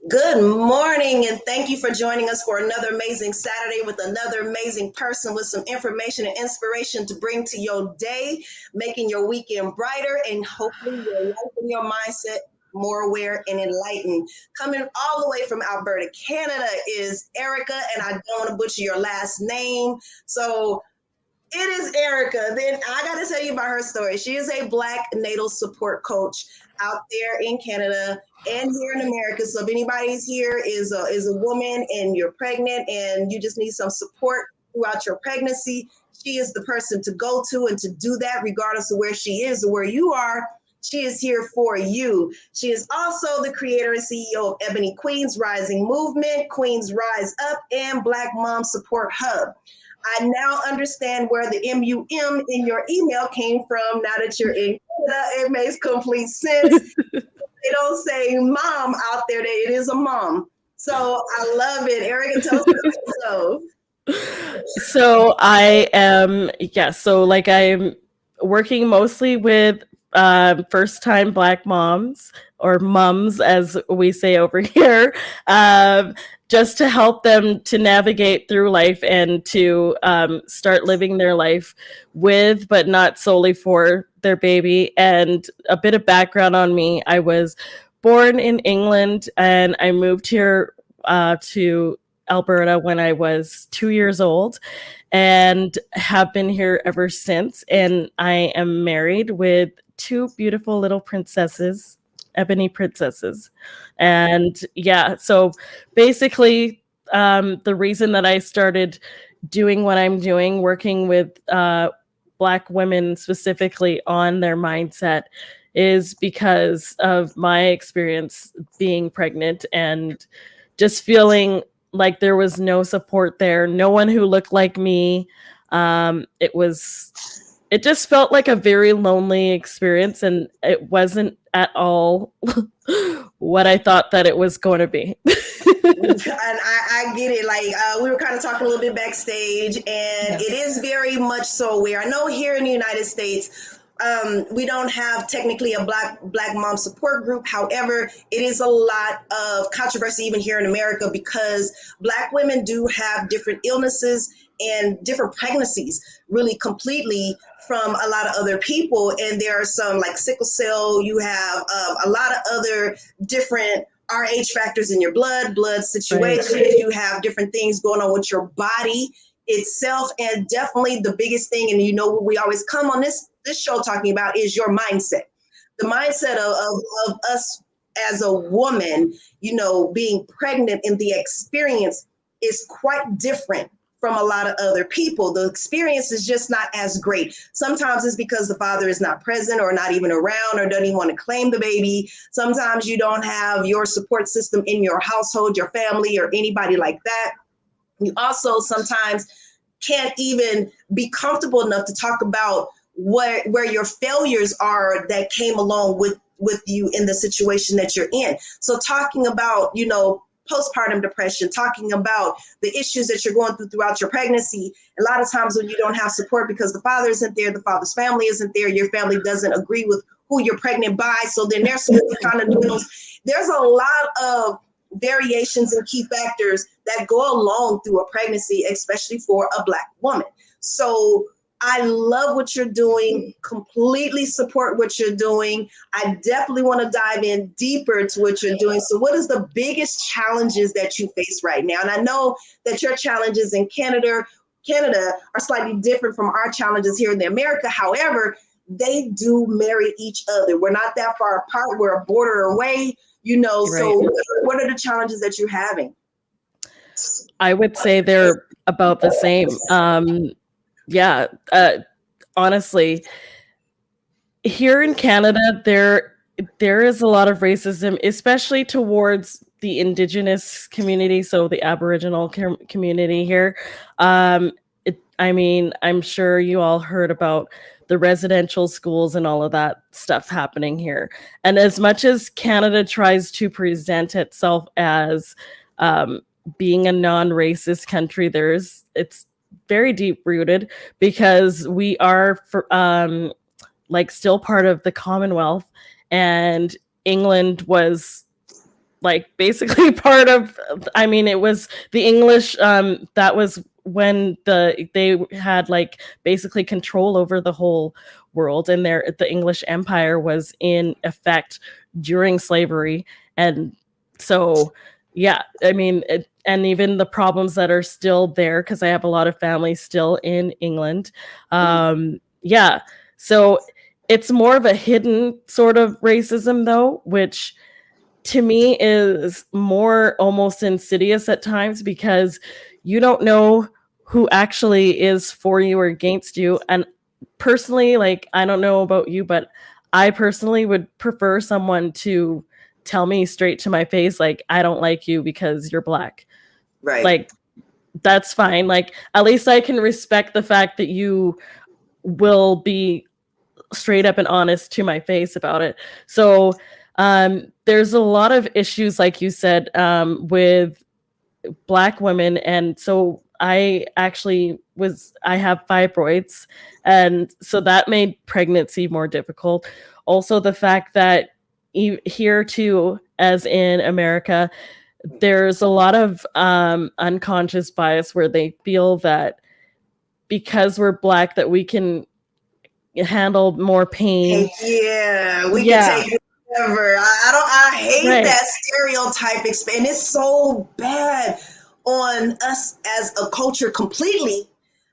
Good morning, and thank you for joining us for another amazing Saturday with another amazing person with some information and inspiration to bring to your day, making your weekend brighter and hopefully your life and your mindset more aware and enlightened. Coming all the way from Alberta, Canada is Eryqa, and I don't want to butcher your last name. So it is Eryqa. Then I got to tell you about her story. She is a Black natal support coach out there in Canada and here in America. So if anybody's here is a woman and you're pregnant and you just need some support throughout your pregnancy, she is the person to go to and to do that, regardless of where she is or where you are. She is here for you. She is also the creator and CEO of Ebony Queens Rising Movement, Queens Rise Up, and Black Mom Support Hub. I now understand where the MUM in your email came from. Now that you're in Canada, it makes complete sense. They don't say mom out there, that it is a mom. So I love it. Eryqa, tell us about yourself. So I'm working mostly with first time Black moms or mums, as we say over here, just to help them to navigate through life and to start living their life with, but not solely for their baby. And a bit of background on me: I was born in England and I moved here to Alberta when I was 2 years old and have been here ever since. And I am married with two beautiful little princesses, ebony princesses. And yeah, so basically, the reason that I started doing what I'm doing, working with Black women specifically on their mindset, is because of my experience being pregnant and just feeling like there was no support there, no one who looked like me. It just felt like a very lonely experience, and it wasn't at all what I thought that it was going to be. And I get it. Like we were kind of talking a little bit backstage, and Yes. It is very much so where I know here in the United States, we don't have technically a black mom support group. However, it is a lot of controversy even here in America because Black women do have different illnesses and different pregnancies, really completely from a lot of other people. And there are some like sickle cell. You have a lot of other different RH factors in your blood situations. Right. You have different things going on with your body itself, and definitely the biggest thing, and you know what we always come on this show talking about, is your mindset. The mindset of us as a woman, you know, being pregnant, and the experience is quite different from a lot of other people. The experience is just not as great. Sometimes it's because the father is not present or not even around or doesn't even want to claim the baby. Sometimes you don't have your support system in your household, your family, or anybody like that. You also sometimes can't even be comfortable enough to talk about where your failures are that came along with you in the situation that you're in. So talking about, you know, postpartum depression, talking about the issues that you're going through throughout your pregnancy. A lot of times when you don't have support because the father isn't there, the father's family isn't there, your family doesn't agree with who you're pregnant by. So then there's some kind of deals. There's a lot of variations and key factors that go along through a pregnancy, especially for a Black woman. So I love what you're doing, completely support what you're doing. I definitely want to dive in deeper to what you're doing. So what is the biggest challenges that you face right now? And I know that your challenges in Canada are slightly different from our challenges here in America. However, they do marry each other. We're not that far apart. We're a border away, you know. Right. So what are the challenges that you're having? I would say they're about the same. Yeah, honestly, here in Canada, there is a lot of racism, especially towards the Indigenous community, so the Aboriginal community here. I mean, I'm sure you all heard about the residential schools and all of that stuff happening here. And as much as Canada tries to present itself as being a non-racist country, it's very deep rooted because we are like still part of the Commonwealth, and England was like basically part of, I mean, it was the English, that was when they had like basically control over the whole world, and the English empire was in effect during slavery. And so yeah, I mean, and even the problems that are still there, because I have a lot of family still in England. Yeah, so it's more of a hidden sort of racism though, which to me is more almost insidious at times, because you don't know who actually is for you or against you. And personally, like, I don't know about you, but I personally would prefer someone to tell me straight to my face, like, I don't like you because you're black. Right. Like, that's fine. Like, at least I can respect the fact that you will be straight up and honest to my face about it. So there's a lot of issues, like you said, with Black women. And so I have fibroids. And so that made pregnancy more difficult. Also, the fact that here too, as in America, there's a lot of unconscious bias where they feel that because we're Black that we can handle more pain. Yeah, we can Yeah, take whatever. I hate right. that stereotype, and it's so bad on us as a culture completely.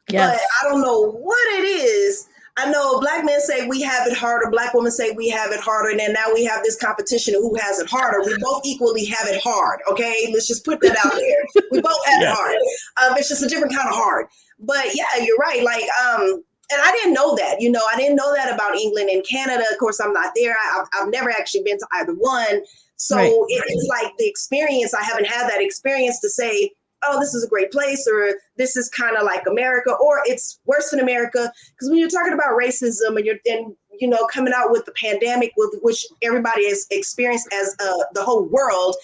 But Yes. I don't know what it is. I know Black men say we have it harder, Black women say we have it harder, and then now we have this competition of who has it harder. We both equally have it hard. Okay, let's just put that out there. We both have it Yeah. hard. It's just a different kind of hard. But yeah, you're right. Like, and I didn't know that. I didn't know that about England and Canada. Of course, I'm not there. I've never actually been to either one. So Right. it's like the experience. I haven't had that experience to say, oh, this is a great place, or this is kind of like America, or it's worse than America. Because when you're talking about racism and coming out with the pandemic, with which everybody has experienced as the whole world,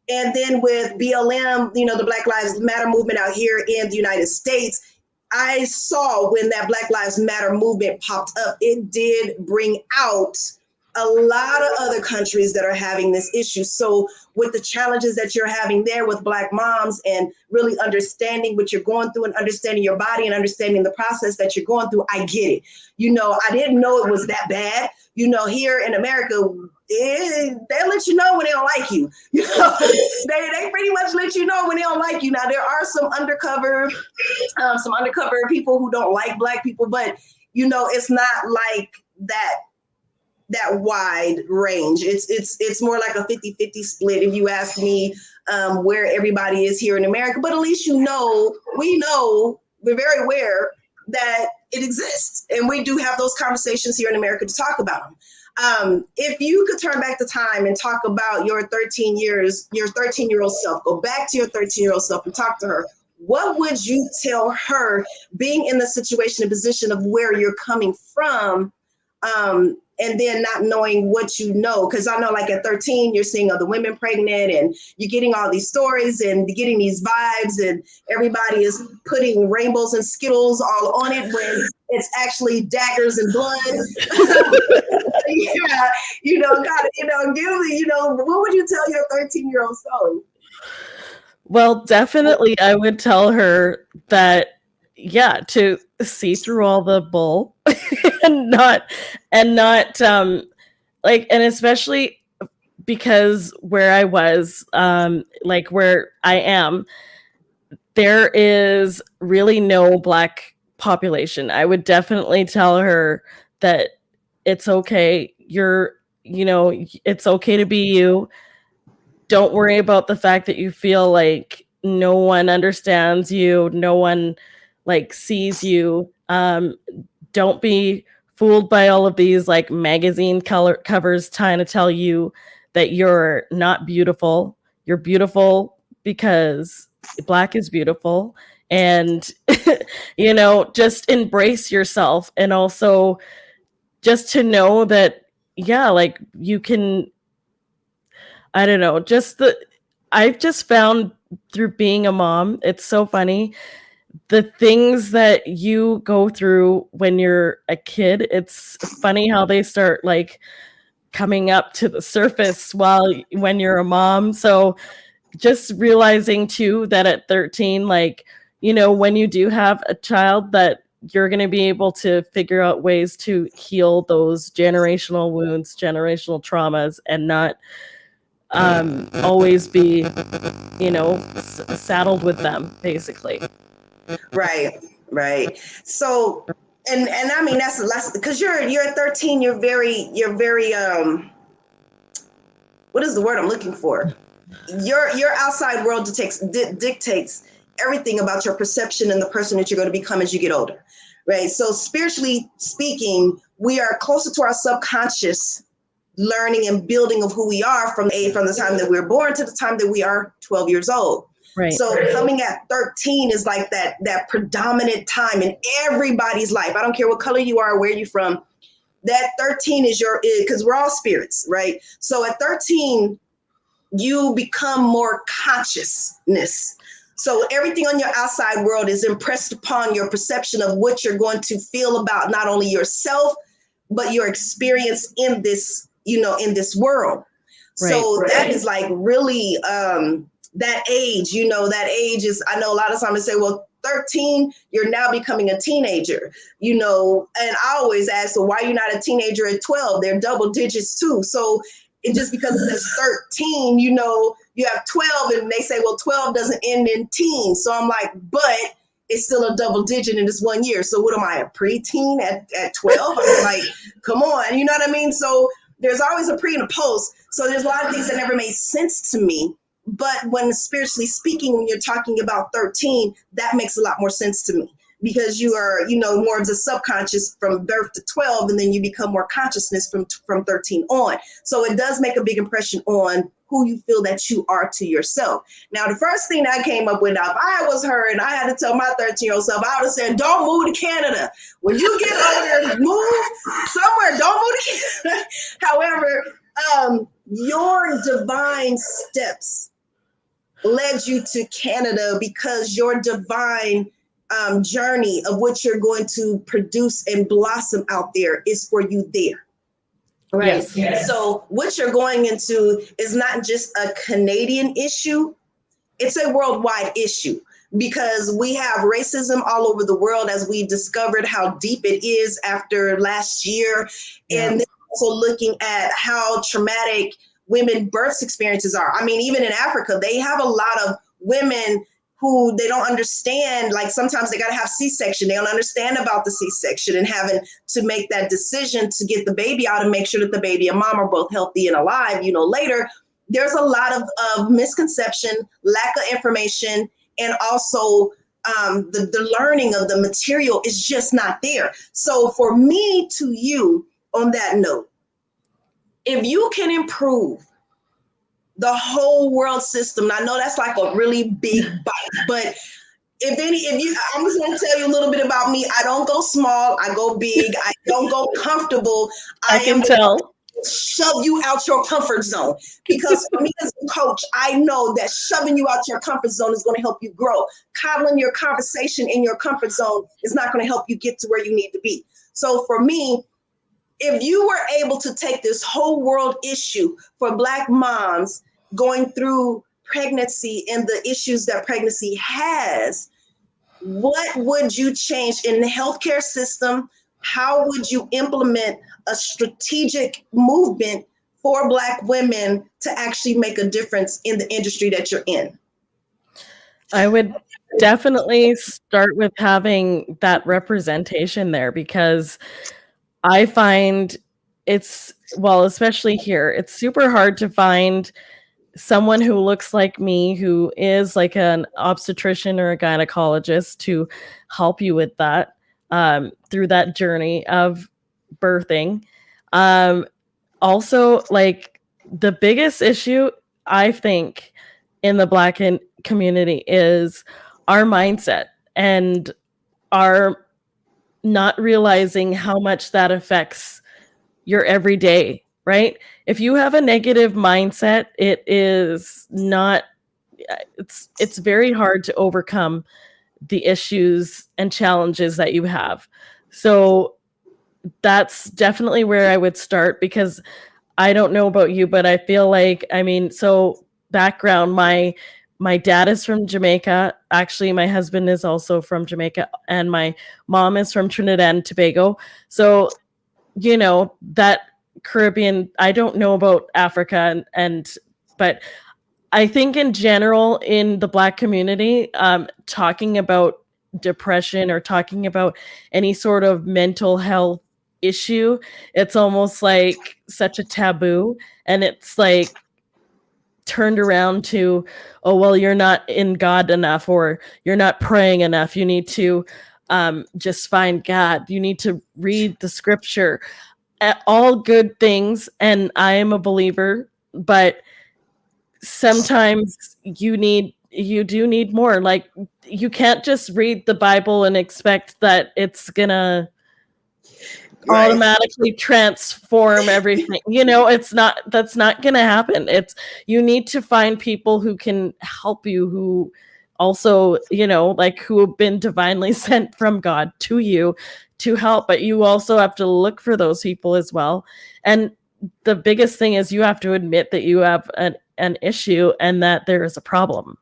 and then with BLM, the Black Lives Matter movement out here in the United States, I saw when that Black Lives Matter movement popped up, it did bring out a lot of other countries that are having this issue. So with the challenges that you're having there with Black moms, and really understanding what you're going through and understanding your body and understanding the process that you're going through, I get it. I didn't know it was that bad. Here in America, they'll let you know when they don't like you. They pretty much let you know when they don't like you. Now, there are some undercover people who don't like Black people, but it's not like that wide range. It's more like a 50-50 split, if you ask me, where everybody is here in America. But at least we're very aware that it exists, and we do have those conversations here in America to talk about them. If you could turn back the time and talk about your 13-year-old self, go back to your 13-year-old self and talk to her, what would you tell her, being in the situation and position of where you're coming from, and then not knowing what you know? Because I know, like, at 13, you're seeing other women pregnant, and you're getting all these stories and getting these vibes, and everybody is putting rainbows and Skittles all on it when it's actually daggers and blood. Yeah, what would you tell your 13-year-old self? Well, definitely I would tell her that, yeah, to see through all the bull and not like, and especially because where I was, like where I am, there is really no Black population. I would definitely tell her that it's okay. It's okay to be you. Don't worry about the fact that you feel like no one understands you, no one like sees you. Don't be fooled by all of these like magazine color covers trying to tell you that you're not beautiful. You're beautiful because Black is beautiful. And just embrace yourself, and also just to know that, yeah, like, you can, I don't know, I've just found through being a mom, it's so funny. The things that you go through when you're a kid, it's funny how they start like coming up to the surface when you're a mom. So just realizing too that at 13, like, when you do have a child, that you're going to be able to figure out ways to heal those generational wounds, generational traumas, and not always be, saddled with them, basically. Right. So, and I mean, that's because you're 13, you're very, what is the word I'm looking for? Your outside world dictates everything about your perception and the person that you're going to become as you get older, right? So spiritually speaking, we are closer to our subconscious learning and building of who we are from the time that we're born to the time that we are 12 years old. Right. So coming at 13 is like that predominant time in everybody's life. I don't care what color you are, where you're from. That 13 is because we're all spirits, right? So at 13, you become more consciousness. So everything on your outside world is impressed upon your perception of what you're going to feel about not only yourself, but your experience in this, in this world. Right. So that is like really that age, that age is, I know a lot of times they say, well, 13, you're now becoming a teenager, and I always ask, so why are you not a teenager at 12? They're double digits too. So it just because it says 13, you have 12 and they say, well, 12 doesn't end in teen. So I'm like, but it's still a double digit in this 1 year. So what am I, a preteen at 12? I'm like, come on, you know what I mean? So there's always a pre and a post. So there's a lot of things that never made sense to me. But when spiritually speaking, when you're talking about 13, that makes a lot more sense to me because you are, more of the subconscious from birth to 12, and then you become more consciousness from 13 on. So it does make a big impression on who you feel that you are to yourself. Now, the first thing I came up with, if I was her and I had to tell my 13-year-old self, I would have said, don't move to Canada. When you get older, move somewhere. Don't move to Canada. However, your divine steps led you to Canada because your divine journey of what you're going to produce and blossom out there is for you there. Right. Yes. So what you're going into is not just a Canadian issue. It's a worldwide issue because we have racism all over the world, as we discovered how deep it is after last year. Yeah. And then also looking at how traumatic women birth experiences are. I mean, even in Africa, they have a lot of women who they don't understand. Like sometimes they got to have C-section. They don't understand about the C-section and having to make that decision to get the baby out and make sure that the baby and mom are both healthy and alive, later. There's a lot of misconception, lack of information, and also the learning of the material is just not there. So for me to you on that note, if you can improve the whole world system, I know that's like a really big bite, but I'm just going to tell you a little bit about me. I don't go small. I go big. I don't go comfortable. I can tell. Shove you out your comfort zone, because for me as a coach, I know that shoving you out your comfort zone is going to help you grow. Coddling your conversation in your comfort zone is not going to help you get to where you need to be. So for me, if you were able to take this whole world issue for Black moms going through pregnancy and the issues that pregnancy has, what would you change in the healthcare system? How would you implement a strategic movement for Black women to actually make a difference in the industry that you're in? I would definitely start with having that representation there, because I find especially here, it's super hard to find someone who looks like me, who is like an obstetrician or a gynecologist, to help you with that through that journey of birthing. Also, like, the biggest issue I think in the Black community is our mindset and our not realizing how much that affects your everyday, right? If you have a negative mindset, it's very hard to overcome the issues and challenges that you have. So that's definitely where I would start, because I don't know about you, but I feel like, I mean, so background, my dad is from Jamaica. Actually, my husband is also from Jamaica, and my mom is from Trinidad and Tobago. So, that Caribbean, I don't know about Africa and but I think in general in the Black community, talking about depression or talking about any sort of mental health issue, it's almost like such a taboo, and it's like turned around to, oh well, you're not in God enough, or you're not praying enough. You need to just find God. You need to read the scripture. All good things, and I am a believer, but sometimes you do need more. Like, you can't just read the Bible and expect that it's gonna Right. automatically transform everything. That's not gonna happen. It's You need to find people who can help you, who also, like, who have been divinely sent from God to you to help, but you also have to look for those people as well. And the biggest thing is you have to admit that you have an issue and that there is a problem.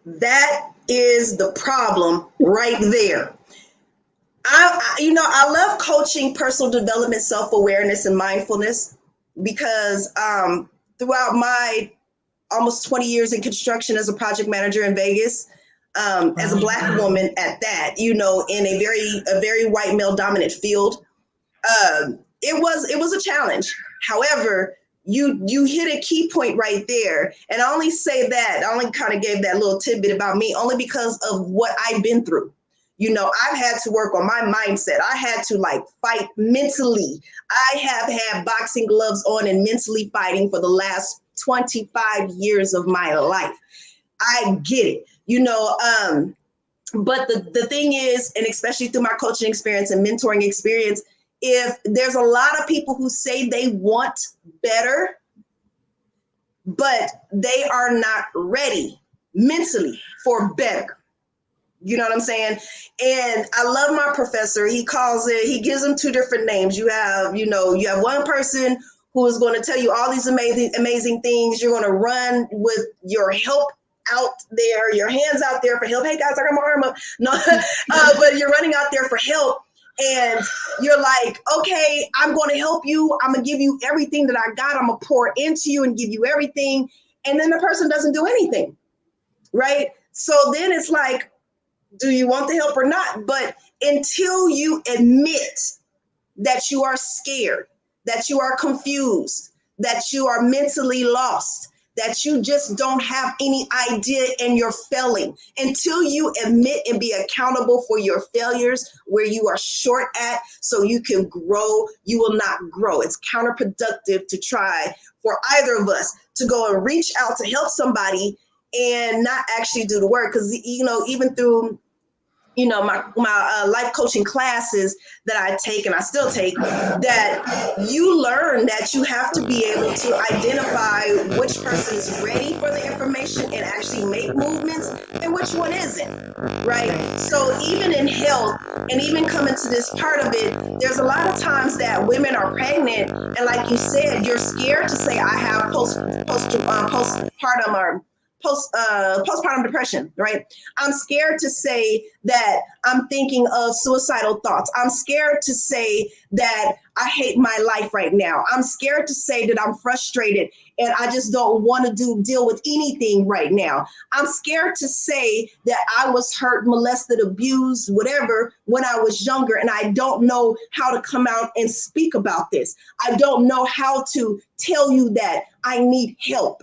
That is the problem right there. I love coaching personal development, self-awareness, and mindfulness because throughout my almost 20 years in construction as a project manager in Vegas, as a Wow. Black woman at that, in a very white male dominant field, it was a challenge. However, you hit a key point right there, and I only say that I only kind of gave that little tidbit about me only because of what I've been through. I've had to work on my mindset. I had to like fight mentally. I have had boxing gloves on and mentally fighting for the last 25 years of my life. I get it, but the thing is, and especially through my coaching experience and mentoring experience, if there's a lot of people who say they want better, but they are not ready mentally for better. You know what I'm saying? And I love my professor. He gives them two different names. You have one person who is going to tell you all these amazing things. You're going to run with your help out there, your hands out there for help. Hey guys, I got my arm up. No, but you're running out there for help. And you're like, okay, I'm going to help you. I'm going to give you everything that I got. I'm going to pour into you and give you everything. And then the person doesn't do anything. Right? So then it's like, do you want the help or not? But until you admit that you are scared, that you are confused, that you are mentally lost, that you just don't have any idea and you're failing, until you admit and be accountable for your failures, where you are short at, so you can grow, you will not grow. It's counterproductive to try for either of us to go and reach out to help somebody and not actually do the work. Because, even through my life coaching classes that I take and I still take, that you learn that you have to be able to identify which person is ready for the information and actually make movements and which one isn't, right? So even in health, and even coming to this part of it, there's a lot of times that women are pregnant, and like you said, you're scared to say I have postpartum or postpartum depression, right? I'm scared to say that I'm thinking of suicidal thoughts. I'm scared to say that I hate my life right now. I'm scared to say that I'm frustrated and I just don't want to deal with anything right now. I'm scared to say that I was hurt, molested, abused, whatever, when I was younger, and I don't know how to come out and speak about this. I don't know how to tell you that I need help.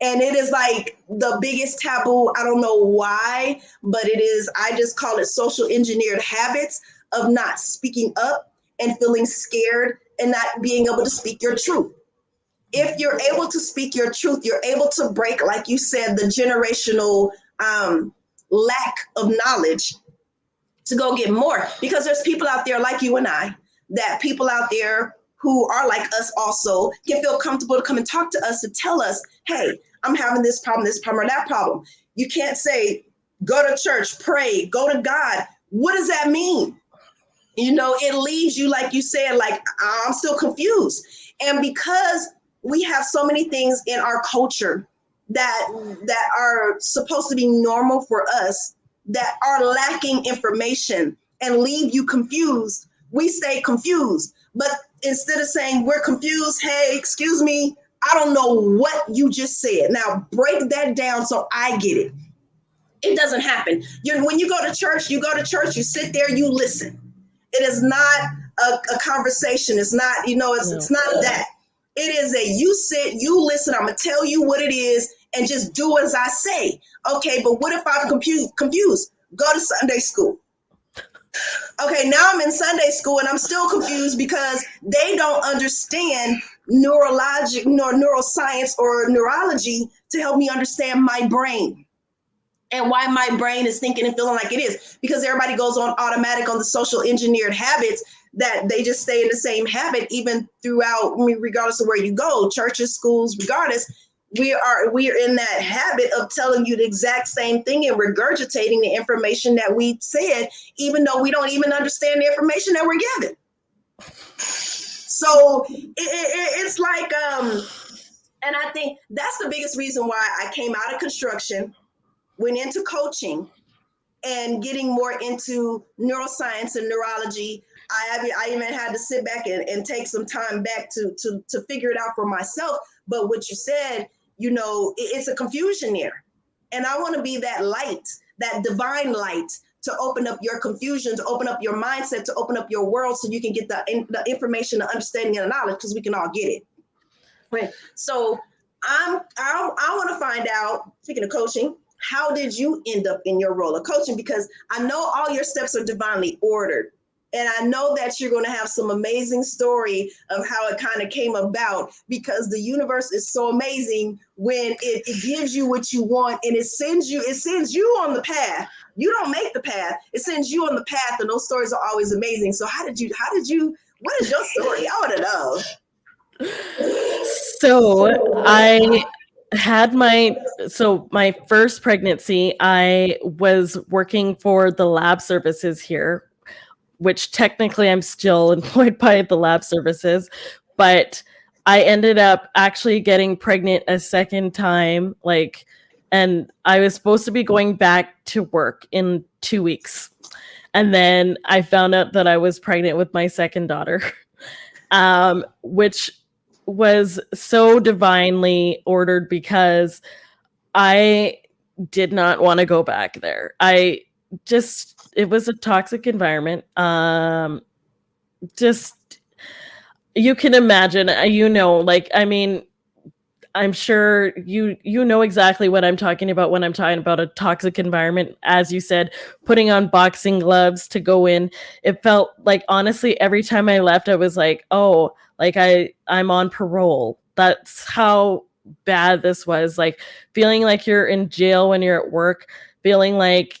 And it is like the biggest taboo. I don't know why, but it is. I just call it social engineered habits of not speaking up and feeling scared and not being able to speak your truth. If you're able to speak your truth, you're able to break, like you said, the generational lack of knowledge to go get more. Because there's people out there like you and I, that people out there who are like us also can feel comfortable to come and talk to us and tell us, hey, I'm having this problem, or that problem. You can't say, go to church, pray, go to God. What does that mean? It leaves you, like you said, like, I'm still confused. And because we have so many things in our culture that are supposed to be normal for us that are lacking information and leave you confused, we stay confused. But instead of saying we're confused, hey, excuse me, I don't know what you just said. Now break that down so I get it. It doesn't happen. When you go to church, you sit there, you listen. It is not a conversation. It's not, it's not that. It is a you sit, you listen. I'm going to tell you what it is and just do as I say. Okay, but what if I'm confused? Go to Sunday school. Okay, now I'm in Sunday school and I'm still confused because they don't understand neuroscience or neurology to help me understand my brain and why my brain is thinking and feeling like it is, because everybody goes on automatic on the social engineered habits that they just stay in the same habit even throughout, regardless of where you go, churches, schools, regardless. We are in that habit of telling you the exact same thing and regurgitating the information that we said, even though we don't even understand the information that we're given. So it's like, and I think that's the biggest reason why I came out of construction, went into coaching, and getting more into neuroscience and neurology. I even had to sit back and take some time back to figure it out for myself. But what you said, it's a confusion there. And I want to be that light, that divine light, to open up your confusion, to open up your mindset, to open up your world so you can get the information, the understanding, and the knowledge, because we can all get it. Right. So I want to find out, speaking of coaching, how did you end up in your role of coaching? Because I know all your steps are divinely ordered. And I know that you're going to have some amazing story of how it kind of came about, because the universe is so amazing when it gives you what you want, and it sends you on the path. You don't make the path. It sends you on the path, and those stories are always amazing. So what is your story? I want to know. So I had my first pregnancy. I was working for the lab services here, which technically I'm still employed by the lab services, but I ended up actually getting pregnant a second time, and I was supposed to be going back to work in 2 weeks. And then I found out that I was pregnant with my second daughter, which was so divinely ordered because I did not want to go back there. It was a toxic environment. You can imagine, I'm sure you know exactly what I'm talking about when I'm talking about a toxic environment. As you said, putting on boxing gloves to go in. It felt like, honestly, every time I left, I was like, oh, I'm on parole. That's how bad this was. Like, feeling like you're in jail when you're at work, feeling like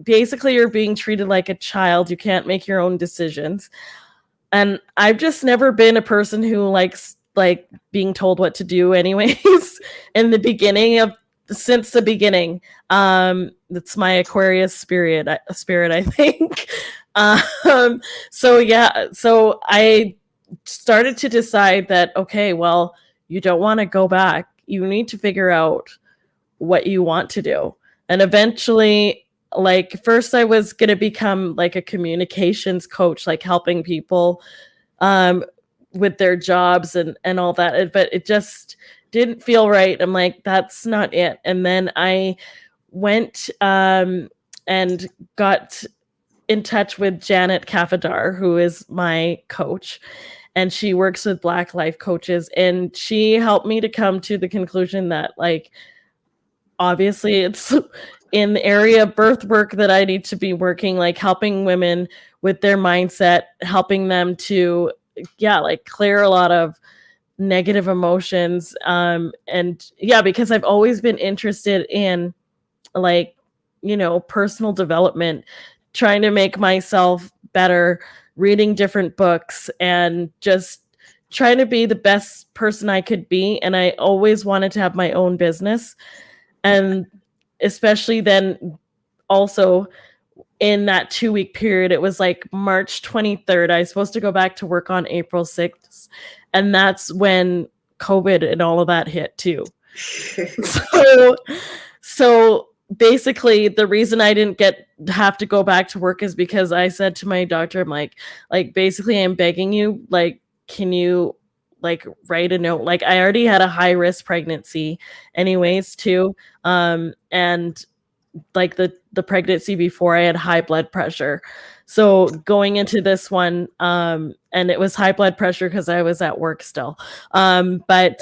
basically you're being treated like a child. You can't make your own decisions. And I've just never been a person who likes being told what to do anyways. Since the beginning. That's my Aquarius spirit, I think. So I started to decide that, okay, well, you don't want to go back. You need to figure out what you want to do. And eventually, first I was going to become a communications coach, helping people with their jobs and all that. But it just didn't feel right. I'm like, that's not it. And then I went and got in touch with Janet Kafadar, who is my coach. And she works with Black life coaches. And she helped me to come to the conclusion that, obviously it's in the area of birth work that I need to be working, helping women with their mindset, helping them to, clear a lot of negative emotions. Because I've always been interested in personal development, trying to make myself better, reading different books, and just trying to be the best person I could be. And I always wanted to have my own business. And especially then also in that 2-week period, it was March 23rd. I was supposed to go back to work on April 6th. And that's when COVID and all of that hit too. So basically the reason I didn't have to go back to work is because I said to my doctor, I'm like basically I'm begging you, like, can you like write a note? Like I already had a high risk pregnancy anyways too. And like the pregnancy before, I had high blood pressure. So going into this one, and it was high blood pressure because I was at work still. But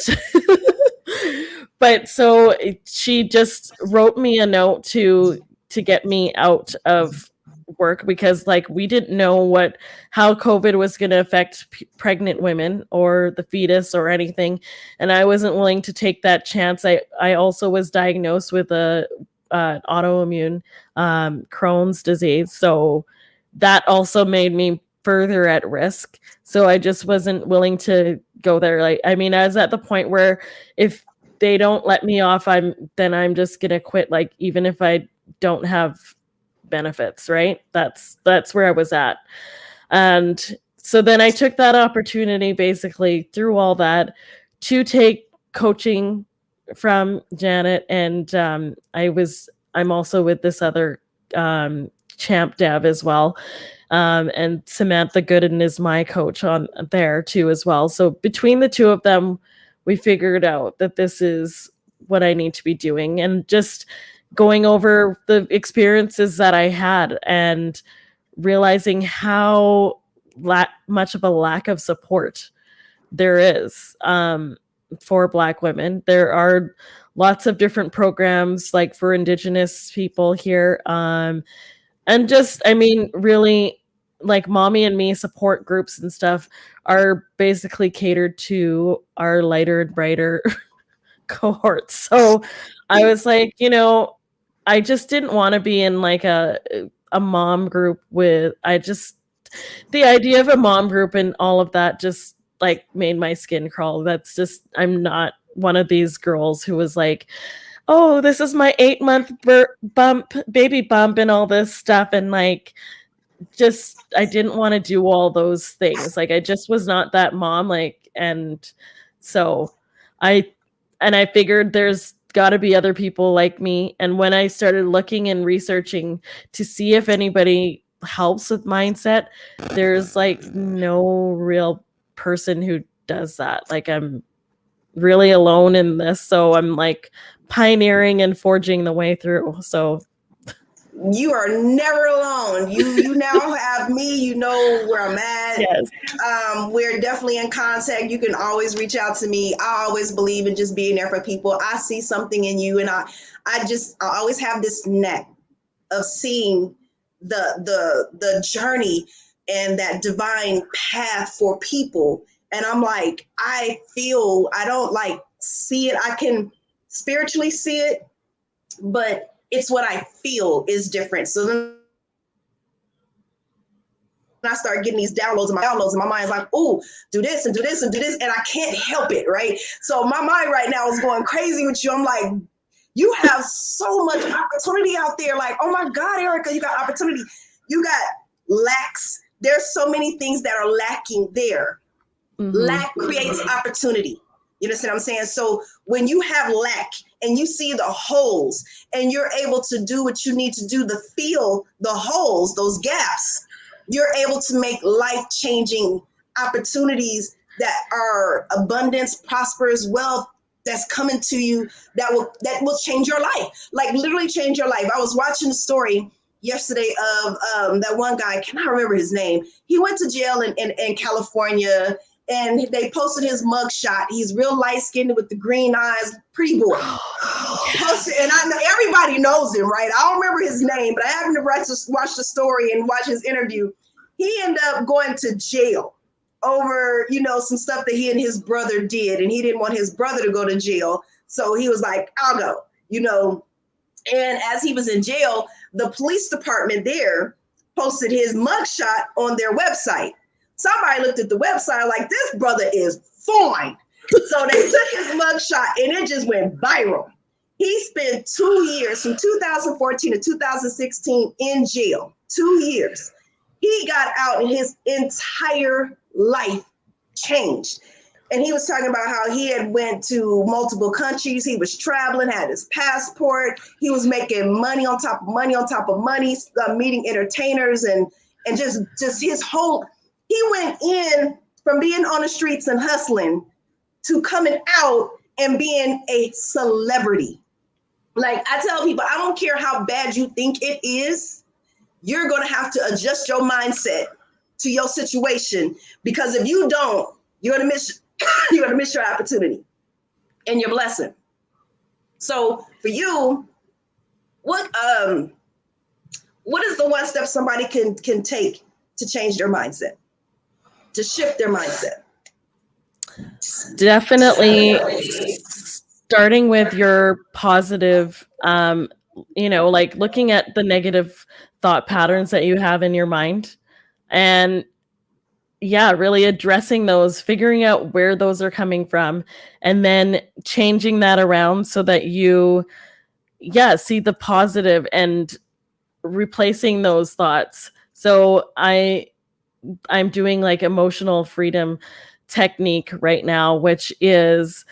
but so she just wrote me a note to get me out of work, because like we didn't know how COVID was going to affect pregnant women or the fetus or anything, and I wasn't willing to take that chance. I also was diagnosed with a autoimmune Crohn's disease, so that also made me further at risk. So I just wasn't willing to go there. Like, I mean, I was at the point where if they don't let me off, I'm just gonna quit, like even if I don't have benefits, right? That's where I was at. And so then I took that opportunity, basically through all that, to take coaching from Janet. And I'm also with this other champ dev as well. And Samantha Gooden is my coach on there too as well. So between the two of them, we figured out that this is what I need to be doing, and just going over the experiences that I had and realizing how much of a lack of support there is for Black women. There are lots of different programs like for Indigenous people here. And just, I mean, really, like Mommy and Me support groups and stuff are basically catered to our lighter and brighter cohorts. So I was like, I just didn't want to be in like a mom group the idea of a mom group and all of that just like made my skin crawl. That's just, I'm not one of these girls who was like, oh, this is my 8-month baby bump and all this stuff. And like, just, I didn't want to do all those things. Like, I just was not that mom. Like, and so I figured there's got to be other people like me. And when I started looking and researching to see if anybody helps with mindset, there's like no real person who does that. Like, I'm really alone in this. So I'm like pioneering and forging the way through. So you are never alone. You now have me. You know where I'm at. yes. We're definitely in contact. You can always reach out to me. I always believe in just being there for people. I see something in you, and I always have this knack of seeing the journey and that divine path for people. And I'm like, I don't like see it. I can spiritually see it, but it's what I feel is different. So then I start getting these downloads, and my mind's like, oh, do this and do this and do this, and I can't help it, right? So my mind right now is going crazy with you. I'm like, you have so much opportunity out there. Like, oh my God, Eryqa, you got opportunity. You got lacks. There's so many things that are lacking there. Mm-hmm. Lack creates opportunity. You understand what I'm saying? So when you have lack and you see the holes and you're able to do what you need to do to fill the holes, those gaps, you're able to make life-changing opportunities that are abundance, prosperous wealth that's coming to you that will change your life, like literally change your life. I was watching a story yesterday of that one guy, I cannot remember his name. He went to jail in California, and they posted his mugshot. He's real light-skinned with the green eyes, pretty boy. Posted, and I know everybody knows him, right? I don't remember his name, but I happened to watch the story and watch his interview. He ended up going to jail over, some stuff that he and his brother did, and he didn't want his brother to go to jail. So he was like, I'll go, And as he was in jail, the police department there posted his mugshot on their website. Somebody looked at the website like, this brother is fine. So they took his mugshot and it just went viral. He spent 2 years, from 2014 to 2016, in jail. 2 years. He got out and his entire life changed. And he was talking about how he had went to multiple countries. He was traveling, had his passport. He was making money on top of money on top of money, meeting entertainers and just his whole. He went in from being on the streets and hustling to coming out and being a celebrity. Like I tell people, I don't care how bad you think it is, you're going to have to adjust your mindset to your situation, because if you don't, you're going to miss your opportunity and your blessing. So for you, what is the one step somebody can take to change their mindset, to shift their mindset? Definitely starting with your positive, like looking at the negative thought patterns that you have in your mind, and really addressing those, figuring out where those are coming from, and then changing that around so that you see the positive and replacing those thoughts. So I'm doing like emotional freedom technique right now, which is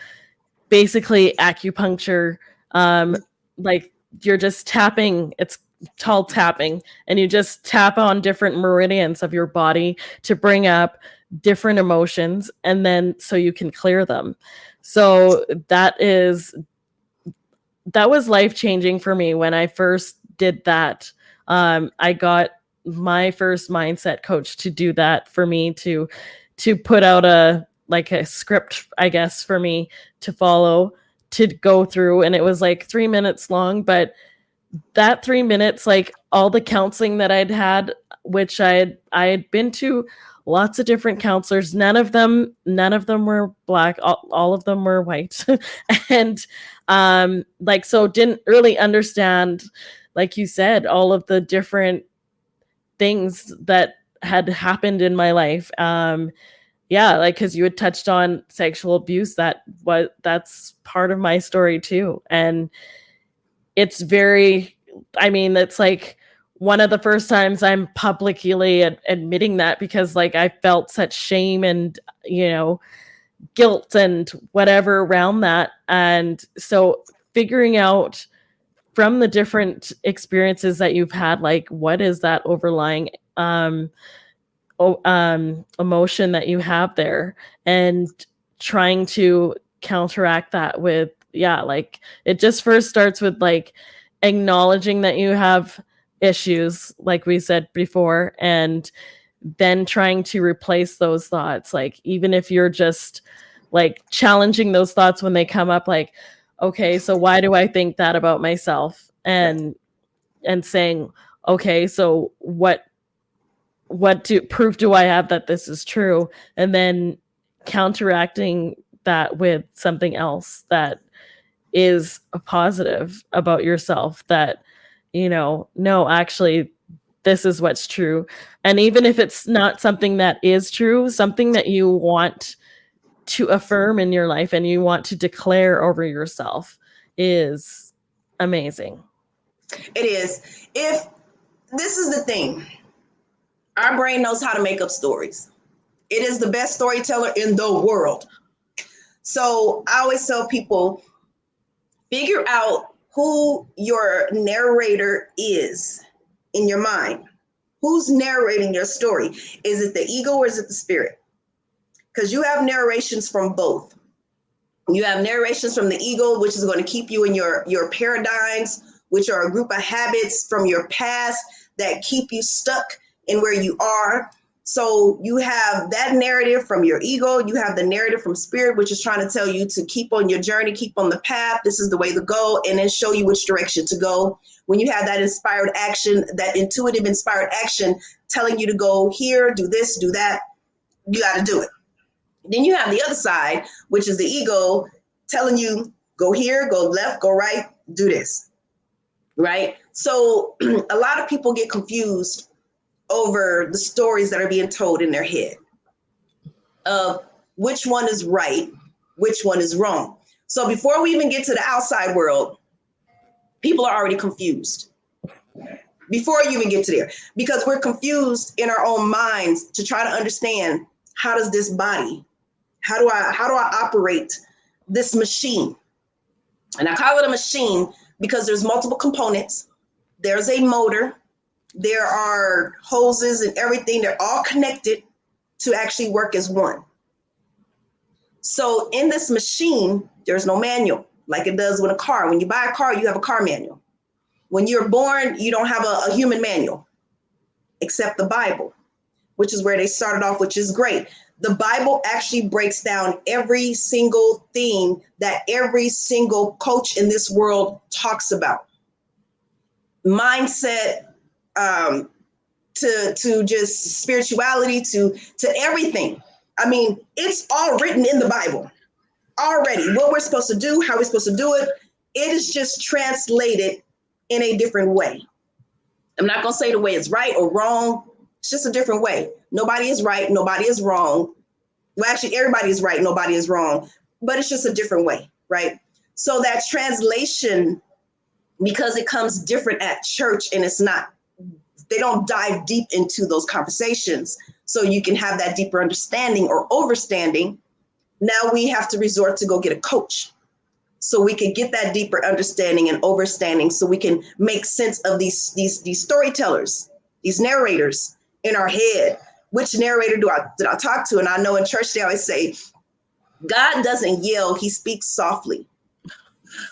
basically acupuncture. Like you're just tapping, it's called tapping, and you just tap on different meridians of your body to bring up different emotions, and then so you can clear them. So that was life-changing for me when I first did that. I got my first mindset coach to do that for me, to put out a script, I guess, for me to follow, to go through. And it was like 3 minutes long, but that 3 minutes, like all the counseling that I'd had, which I had been to lots of different counselors, none of them were Black, all of them were white. And so didn't really understand, like you said, all of the different things that had happened in my life. Because you had touched on sexual abuse, that's part of my story too. And it's it's like one of the first times I'm publicly admitting that, because like I felt such shame and, guilt and whatever around that. And so figuring out from the different experiences that you've had, like what is that overlying emotion that you have there, and trying to counteract that with it just first starts with like acknowledging that you have issues, like we said before, and then trying to replace those thoughts. Like even if you're just like challenging those thoughts when they come up, like, okay, so why do I think that about myself? And saying, okay, so what proof do I have that this is true? And then counteracting that with something else that is a positive about yourself, that, no, actually, this is what's true. And even if it's not something that is true, something that you want to affirm in your life and you want to declare over yourself is amazing. It is. If this is the thing, our brain knows how to make up stories. It is the best storyteller in the world. So I always tell people, figure out who your narrator is in your mind. Who's narrating your story? Is it the ego or is it the spirit? Because you have narrations from both. You have narrations from the ego, which is going to keep you in your paradigms, which are a group of habits from your past that keep you stuck in where you are. So you have that narrative from your ego. You have the narrative from spirit, which is trying to tell you to keep on your journey, keep on the path. This is the way to go, and then show you which direction to go. When you have that inspired action, that intuitive inspired action telling you to go here, do this, do that, you got to do it. Then you have the other side, which is the ego telling you go here, go left, go right, do this, right? So a lot of people get confused over the stories that are being told in their head of which one is right, which one is wrong. So before we even get to the outside world, people are already confused before you even get to there, because we're confused in our own minds to try to understand, how does this body, How do I operate this machine? And I call it a machine because there's multiple components. There's a motor. There are hoses and everything. They're all connected to actually work as one. So in this machine, there's no manual like it does with a car. When you buy a car, you have a car manual. When you're born, you don't have a human manual, except the Bible, which is where they started off, which is great. The Bible actually breaks down every single thing that every single coach in this world talks about. Mindset, to just spirituality, to everything. I mean, it's all written in the Bible already. What we're supposed to do, how we're supposed to do it. It is just translated in a different way. I'm not going to say the way it's right or wrong. It's just a different way. Nobody is right. Nobody is wrong. Well, actually, everybody is right. Nobody is wrong. But it's just a different way, right? So that translation, because it comes different at church and it's not, they don't dive deep into those conversations so you can have that deeper understanding or overstanding. Now we have to resort to go get a coach so we can get that deeper understanding and overstanding so we can make sense of these storytellers, these narrators in our head. Which narrator did I talk to? And I know in church they always say, God doesn't yell, he speaks softly.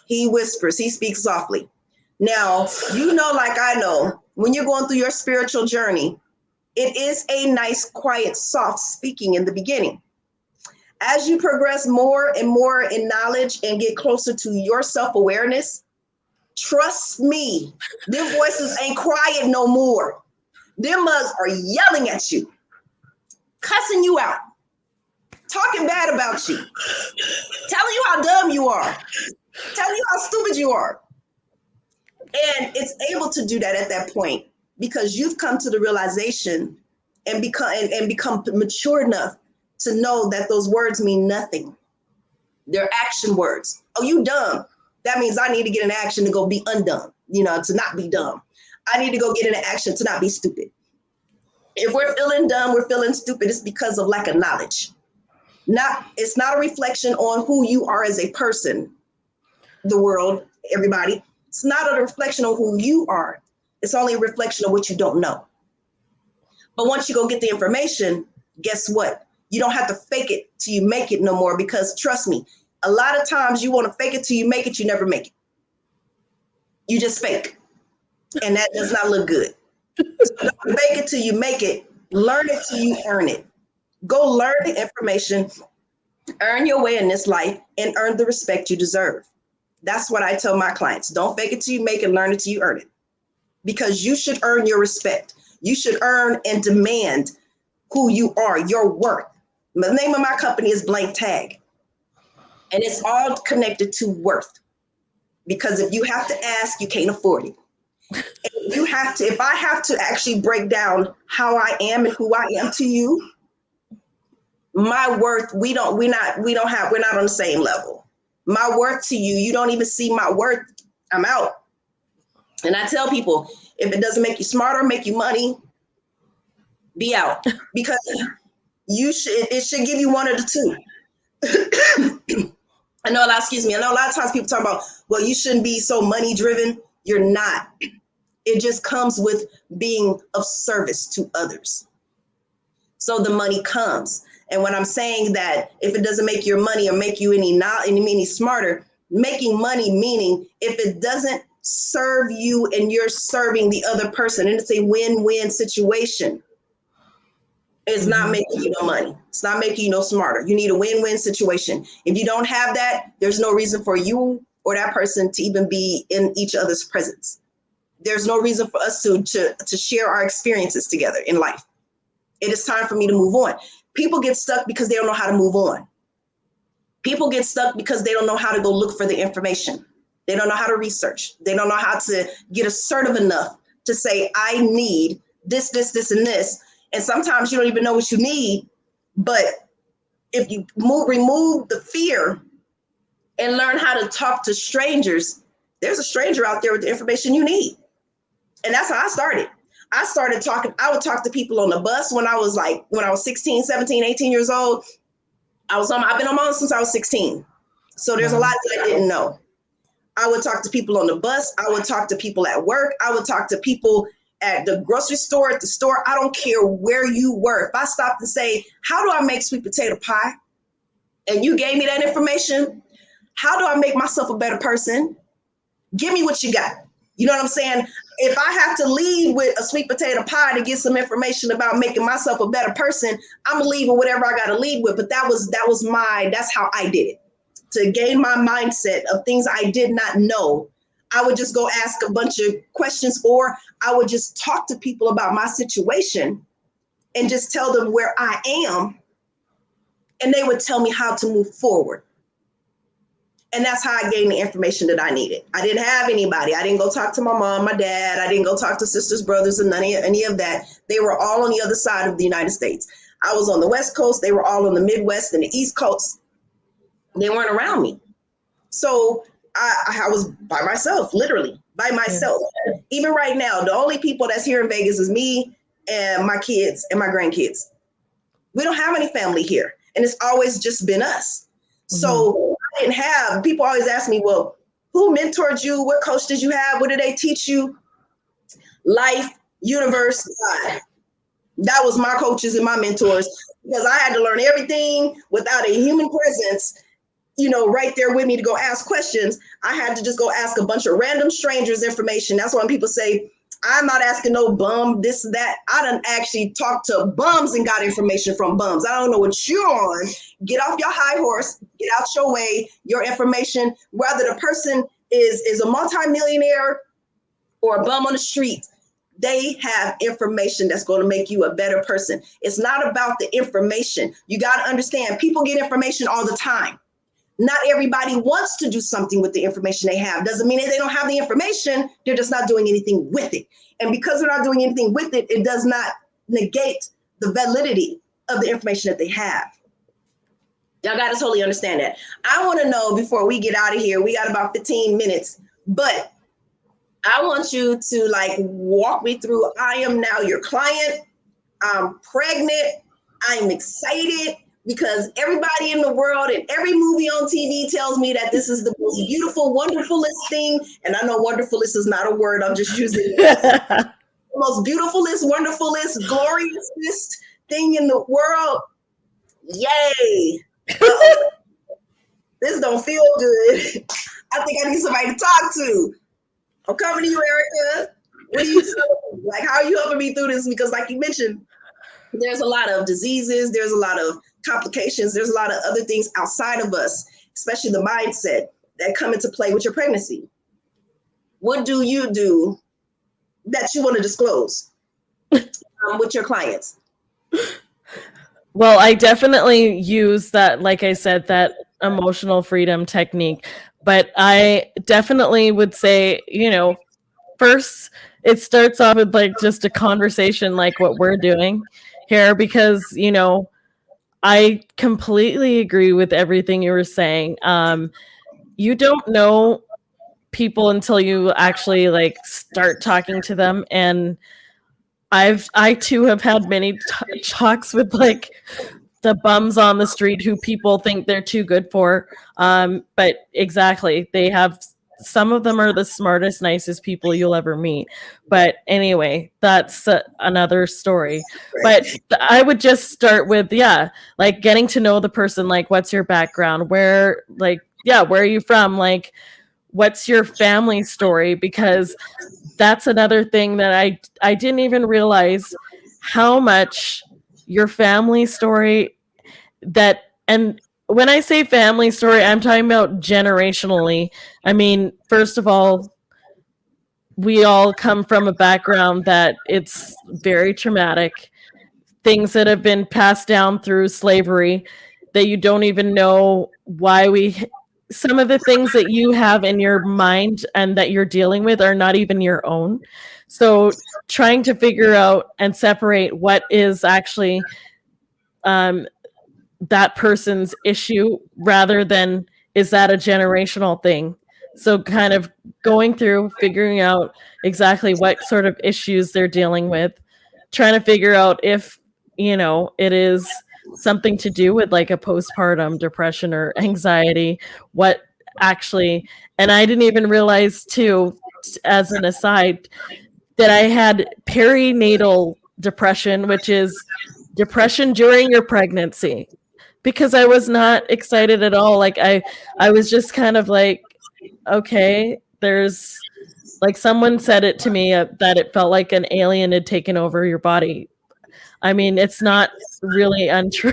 He whispers, he speaks softly. Now, you know, like I know, when you're going through your spiritual journey, it is a nice, quiet, soft speaking in the beginning. As you progress more and more in knowledge and get closer to your self-awareness, trust me, their voices ain't quiet no more. Them mugs are yelling at you, cussing you out, talking bad about you, telling you how dumb you are, telling you how stupid you are. And it's able to do that at that point because you've come to the realization and become mature enough to know that those words mean nothing. They're action words. Oh, you dumb. That means I need to get in action to go be undumb, to not be dumb. I need to go get into action to not be stupid. If we're feeling dumb, we're feeling stupid, it's because of lack of knowledge. It's not a reflection on who you are as a person, the world, everybody. It's not a reflection on who you are. It's only a reflection of what you don't know. But once you go get the information, guess what? You don't have to fake it till you make it no more, because trust me, a lot of times you want to fake it till you make it, you never make it. You just fake. And that does not look good. So don't fake it till you make it. Learn it till you earn it. Go learn the information, earn your way in this life, and earn the respect you deserve. That's what I tell my clients. Don't fake it till you make it, learn it till you earn it. Because you should earn your respect. You should earn and demand who you are, your worth. The name of my company is Blank Tag. And it's all connected to worth. Because if you have to ask, you can't afford it. If I have to actually break down how I am and who I am to you, my worth, we're not on the same level. My worth to you, you don't even see my worth. I'm out. And I tell people, if it doesn't make you smarter, make you money, be out. Because it should give you one of the two. I know a lot of times people talk about, well, you shouldn't be so money driven. You're not. It just comes with being of service to others. So the money comes. And when I'm saying that, if it doesn't make your money or make you any smarter, making money meaning if it doesn't serve you and you're serving the other person, and it's a win-win situation. It's not making you no money. It's not making you no smarter. You need a win-win situation. If you don't have that, there's no reason for you or that person to even be in each other's presence. There's no reason for us to share our experiences together in life. It is time for me to move on. People get stuck because they don't know how to move on. People get stuck because they don't know how to go look for the information. They don't know how to research. They don't know how to get assertive enough to say, I need this, this, this, and this. And sometimes you don't even know what you need. But if you remove the fear and learn how to talk to strangers, there's a stranger out there with the information you need. And that's how I started. I would talk to people on the bus when I was 16, 17, 18 years old. I've been on my own since I was 16. So there's a lot that I didn't know. I would talk to people on the bus. I would talk to people at work. I would talk to people at the grocery store, at the store. I don't care where you were. If I stopped and say, how do I make sweet potato pie? And you gave me that information, how do I make myself a better person? Give me what you got. You know what I'm saying? If I have to leave with a sweet potato pie to get some information about making myself a better person, I'm gonna leave with whatever I gotta leave with. But that's how I did it. To gain my mindset of things I did not know, I would just go ask a bunch of questions, or I would just talk to people about my situation and just tell them where I am, and they would tell me how to move forward. And that's how I gained the information that I needed. I didn't have anybody. I didn't go talk to my mom, my dad. I didn't go talk to sisters, brothers, and any of that. They were all on the other side of the United States. I was on the West Coast. They were all on the Midwest and the East Coast. They weren't around me. So I was by myself, literally by myself. Yeah. Even right now, the only people that's here in Vegas is me and my kids and my grandkids. We don't have any family here. And it's always just been us. Mm-hmm. So I didn't have, people always ask me, well, who mentored you? What coach did you have? What did they teach you? Life, universe, God. That was my coaches and my mentors, because I had to learn everything without a human presence, right there with me to go ask questions. I had to just go ask a bunch of random strangers information. That's why when people say, I'm not asking no bum, this, that. I done actually talked to bums and got information from bums. I don't know what you're on. Get off your high horse, get out your way, your information, whether the person is a multimillionaire or a bum on the street, they have information that's going to make you a better person. It's not about the information. You got to understand, people get information all the time. Not everybody wants to do something with the information they have. Doesn't mean that they don't have the information. They're just not doing anything with it. And because they're not doing anything with it, it does not negate the validity of the information that they have. Y'all got to totally understand that. I want to know, before we get out of here, we got about 15 minutes, but I want you to walk me through. I am now your client. I'm pregnant. I'm excited, because everybody in the world and every movie on TV tells me that this is the most beautiful, wonderfulest thing. And I know wonderfulest is not a word. I'm just using it. The most beautifulest, wonderfulest, gloriousest thing in the world. Yay. This don't feel good. I think I need somebody to talk to. I'm coming to you, Eryqa. What are you doing? How are you helping me through this? Because like you mentioned, there's a lot of diseases. There's a lot of complications. There's a lot of other things outside of us, especially the mindset, that come into play with your pregnancy. What do you do that you want to disclose with your clients? Well, I definitely use that, like I said, that emotional freedom technique. But I definitely would say, first it starts off with just a conversation like what we're doing here, because, I completely agree with everything you were saying. You don't know people until you actually start talking to them. And I too have had many talks with the bums on the street who people think they're too good for. But exactly, some of them are the smartest, nicest people you'll ever meet. But anyway, that's another story. But I would just start with, getting to know the person. What's your background? Where are you from? What's your family story? Because that's another thing that I didn't even realize how much your family story and when I say family story, I'm talking about generationally. I mean, first of all, we all come from a background that it's very traumatic. Things that have been passed down through slavery that you don't even know why some of the things that you have in your mind and that you're dealing with are not even your own. So trying to figure out and separate what is actually that person's issue rather than is that a generational thing. So kind of going through, figuring out exactly what sort of issues they're dealing with, trying to figure out if, it is something to do with like a postpartum depression or anxiety. What actually, and I didn't even realize too, as an aside, that I had perinatal depression, which is depression during your pregnancy, because I was not excited at all. Like I was just kind of like, okay, there's like someone said it to me that it felt like an alien had taken over your body. I mean, it's not really untrue.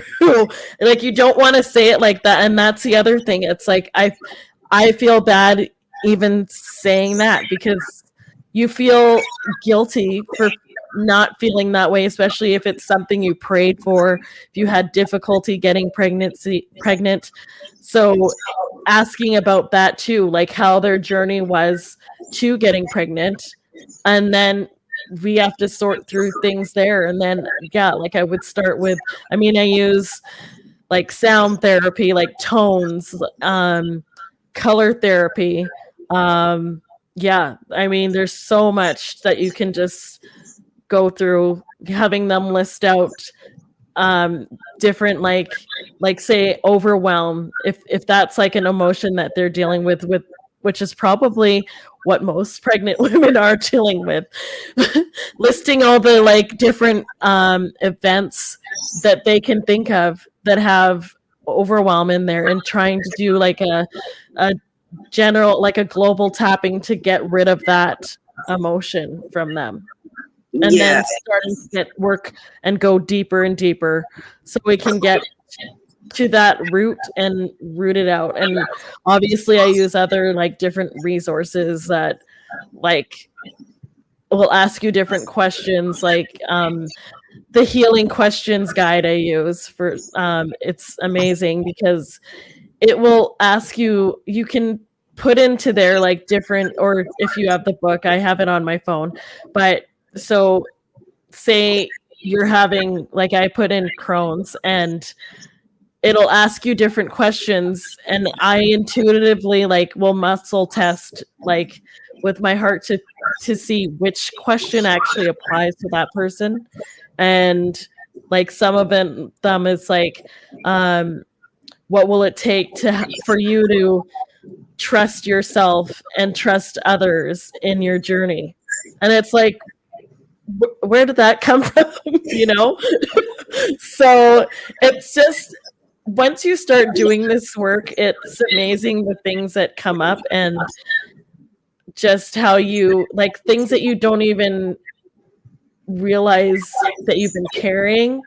Like you don't want to say it like that, and that's the other thing. It's like I feel bad even saying that, because you feel guilty for not feeling that way, especially if it's something you prayed for, if you had difficulty getting pregnant. So asking about that too, like how their journey was to getting pregnant, and then we have to sort through things there. And then yeah, like I would start with, I mean, I use like sound therapy, like tones, color therapy. Yeah, I mean, there's so much that you can just go through, having them list out different, like say overwhelm, if that's like an emotion that they're dealing with, which is probably what most pregnant women are dealing with. Listing all the like different events that they can think of that have overwhelm in there, and trying to do like a general, like a global tapping to get rid of that emotion from them, and Yeah. then starting to get work and go deeper and deeper so we can get to that root and root it out. And obviously I use other like different resources that like will ask you different questions, like the healing questions guide I use for it's amazing, because it will ask you, you can put into there like different, or if you have the book, I have it on my phone, but so say you're having, like I put in Crohn's, and it'll ask you different questions, and I intuitively like will muscle test like with my heart to see which question actually applies to that person. And like some of them is like what will it take for you to trust yourself and trust others in your journey? And it's like, where did that come from? You know? So it's just, once you start doing this work, it's amazing the things that come up, and just how you, like, things that you don't even realize that you've been carrying,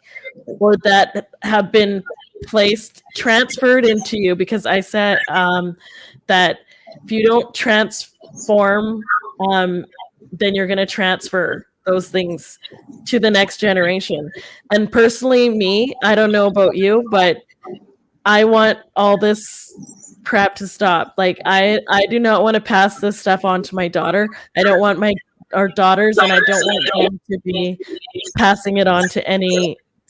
or that have been transferred into you. Because I said that if you don't transform, then you're going to transfer those things to the next generation. And personally, me, I don't know about you, but I want all this crap to stop. Like I do not want to pass this stuff on to my daughter. I don't want our daughters, and I don't want them to be passing it on to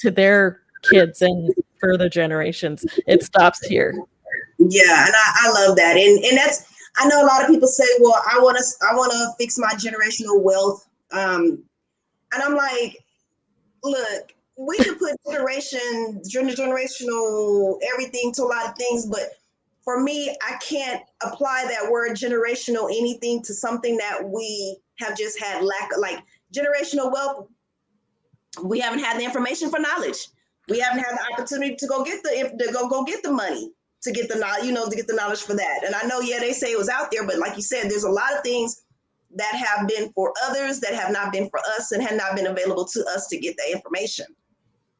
their kids and further generations. It stops here. Yeah, and I love that. And that's, I know a lot of people say, well, I want to fix my generational wealth. And I'm like, look, we can put generational everything to a lot of things, but for me, I can't apply that word generational anything to something that we have just had lack of, like generational wealth. We haven't had the information for knowledge. We haven't had the opportunity to go get the money to get the knowledge, to get the knowledge for that. And I know, yeah, they say it was out there, but like you said, there's a lot of things that have been for others that have not been for us, and have not been available to us to get that information.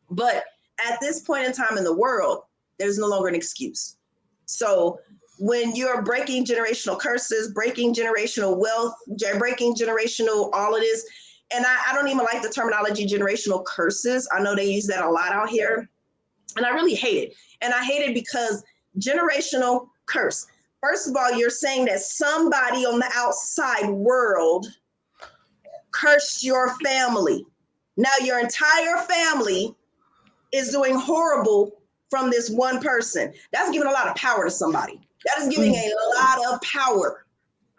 But at this point in time in the world, there's no longer an excuse. So when you're breaking generational curses, breaking generational wealth, breaking generational all of this, and I don't even like the terminology generational curses. I know they use that a lot out here, and I really hate it. And I hate it because generational curse. First of all, you're saying that somebody on the outside world cursed your family. Now your entire family is doing horrible from this one person. That's giving a lot of power to somebody. That is giving a lot of power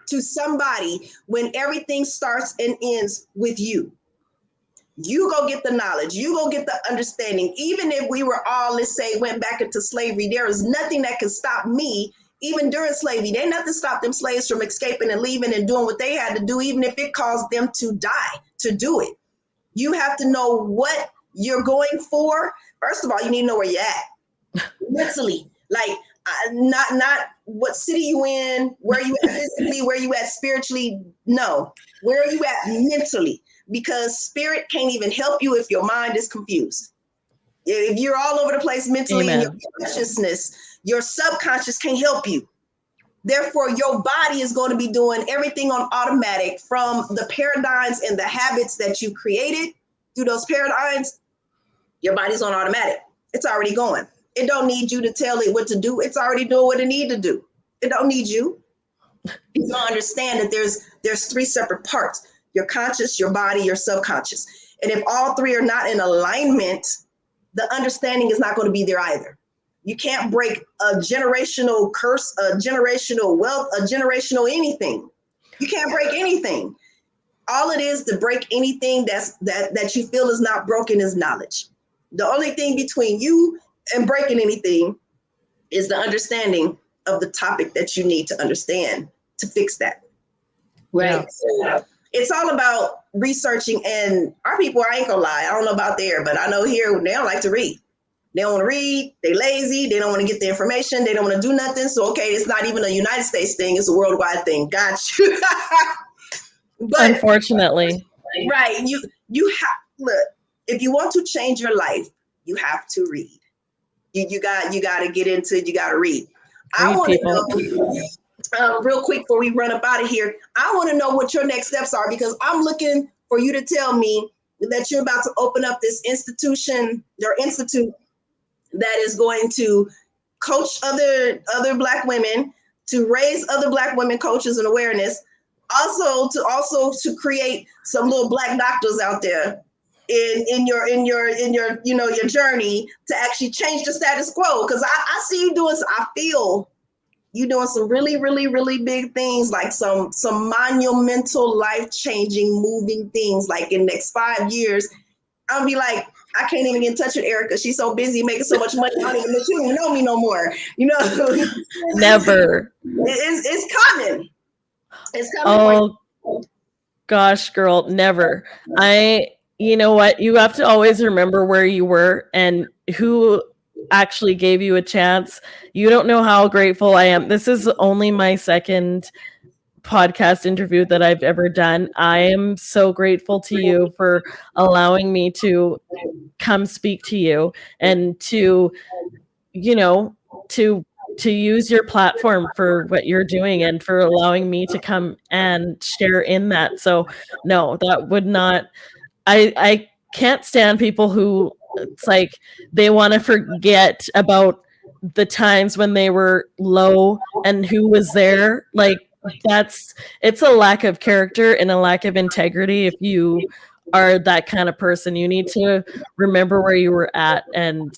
to somebody when everything starts and ends with you. You go get the knowledge. You go get the understanding. Even if we were all, let's say, went back into slavery, there is nothing that could stop me. Even during slavery, there ain't nothing to stop them slaves from escaping and leaving and doing what they had to do, even if it caused them to die to do it. You have to know what you're going for. First of all, you need to know where you're at mentally. Like, not what city you in, where you at physically, where you at spiritually. No, where are you at mentally? Because spirit can't even help you if your mind is confused. If you're all over the place mentally, in your consciousness, your subconscious can't help you. Therefore, your body is going to be doing everything on automatic from the paradigms and the habits that you created through those paradigms. Your body's on automatic. It's already going. It don't need you to tell it what to do. It's already doing what it need to do. It don't need you. You don't understand that there's three separate parts: your conscious, your body, your subconscious. And if all three are not in alignment, the understanding is not going to be there either. You can't break a generational curse, a generational wealth, a generational anything. You can't break anything. All it is to break anything that you feel is not broken is knowledge. The only thing between you and breaking anything is the understanding of the topic that you need to understand to fix that. Right. Yeah. So it's all about researching, and our people, I ain't gonna lie, I don't know about there, but I know here they don't like to read. They don't want to read. They lazy. They don't want to get the information. They don't want to do nothing. So, okay, it's not even a United States thing. It's a worldwide thing. Got you. But unfortunately, right. You have, look, if you want to change your life, you have to read. You got to get into it. You got to read. I want to know, real quick before we run up out of here, I want to know what your next steps are, because I'm looking for you to tell me that you're about to open up this institute that is going to coach other Black women, to raise other Black women coaches and awareness, also to create some little Black doctors out there in your your journey to actually change the status quo. Because I see you doing, I feel you doing some really, really, really big things, like some monumental, life-changing, moving things. Like in the next 5 years, I'll be like, I can't even get in touch with Eryqa. She's so busy making so much money. I don't even she don't even know me no more. Never. It's coming. It's coming. Oh gosh, girl, never. You know what? You have to always remember where you were and who actually gave you a chance. You don't know how grateful I am. This is only my second podcast interview that I've ever done. I am so grateful to you for allowing me to come speak to you and to use your platform for what you're doing and for allowing me to come and share in that. So no, that would not, I can't stand people who, it's like they want to forget about the times when they were low and who was there. Like, it's a lack of character and a lack of integrity. If you are that kind of person, you need to remember where you were at and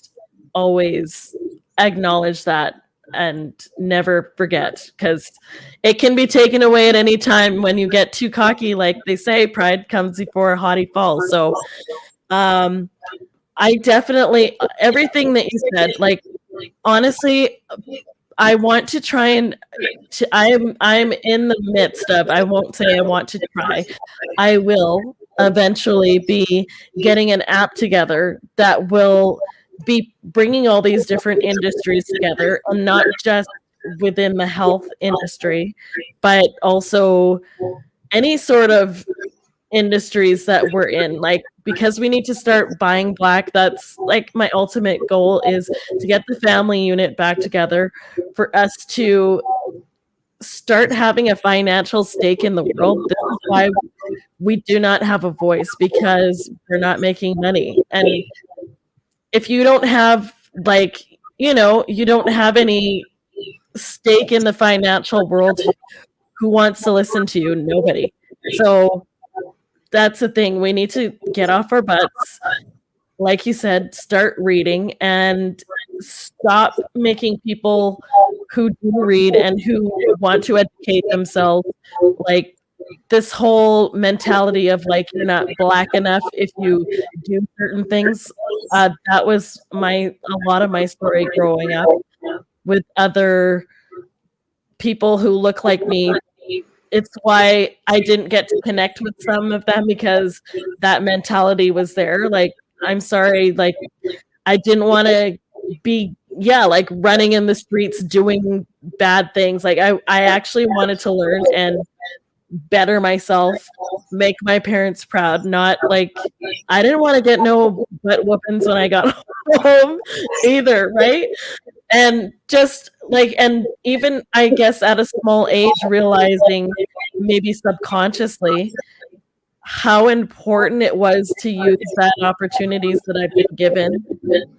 always acknowledge that and never forget, because it can be taken away at any time when you get too cocky. Like they say, pride comes before haughty fall. So I definitely, everything that you said, like, honestly, I want to try and I'm in the midst of, I won't say I want to try. I will eventually be getting an app together that will be bringing all these different industries together, and not just within the health industry, but also any sort of industries that we're in, like, because we need to start buying Black. That's like my ultimate goal, is to get the family unit back together, for us to start having a financial stake in the world. This is why we do not have a voice, because we're not making money. And if you don't have, like, you don't have any stake in the financial world, who wants to listen to you? Nobody. So that's the thing. We need to get off our butts. Like you said, start reading and stop making people who do read and who want to educate themselves, like, this whole mentality of like you're not black enough if you do certain things. That was a lot of my story growing up with other people who look like me. It's why I didn't get to connect with some of them, because that mentality was there. Like, I'm sorry, like I didn't want to be like running in the streets doing bad things. Like I actually wanted to learn and better myself, make my parents proud, not like I didn't want to get no butt whoopings when I got home either, right? And just like, and even I guess at a small age, realizing maybe subconsciously how important it was to use that opportunities that I've been given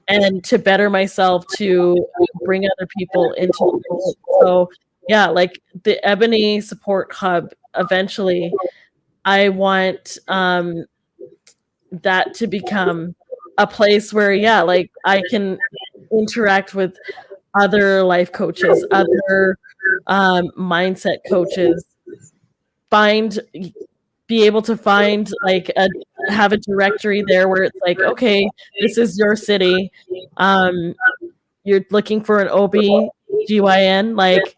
and to better myself, to bring other people into the fold. So yeah, like the Ebony Support Hub, eventually I want that to become a place where like I can interact with other life coaches, other mindset coaches, be able to find like have a directory there where it's like, okay, this is your city. You're looking for an OB/GYN, like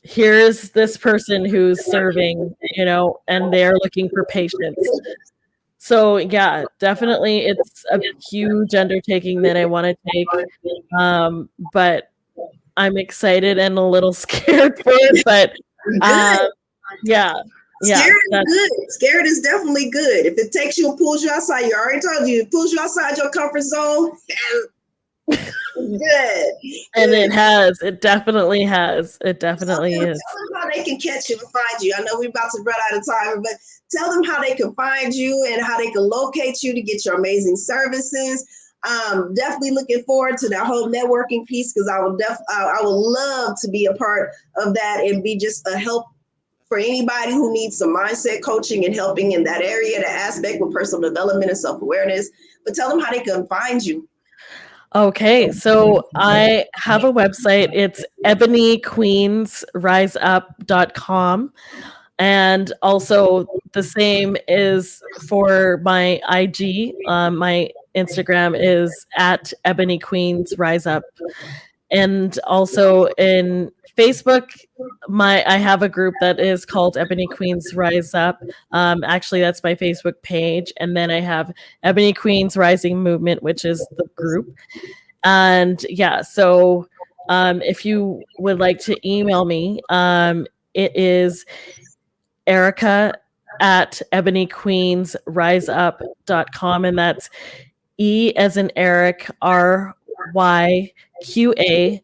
here's this person who's serving, and they're looking for patients. So yeah, definitely it's a huge undertaking that I want to take. But I'm excited and a little scared for it, but yeah. Scared is good. Scared is definitely good. If it takes you and pulls you outside, you already told you, it pulls you outside your comfort zone. Good. And it definitely has. It definitely is. Tell them how they can catch you and find you. I know we're about to run out of time, but tell them how they can find you and how they can locate you to get your amazing services. Definitely looking forward to that whole networking piece, because I would love to be a part of that and be just a help for anybody who needs some mindset coaching and helping in that area, that aspect with personal development and self-awareness. But tell them how they can find you. Okay, so I have a website. It's ebonyqueensriseup.com. And also the same is for my IG. My Instagram is at Ebony Queens Rise Up. And also in Facebook, I have a group that is called Ebony Queens Rise Up. Actually, that's my Facebook page. And then I have Ebony Queens Rising Movement, which is the group. And yeah, so if you would like to email me, it is Eryqa at ebonyqueensriseup.com. And that's E as in Eric, RYQA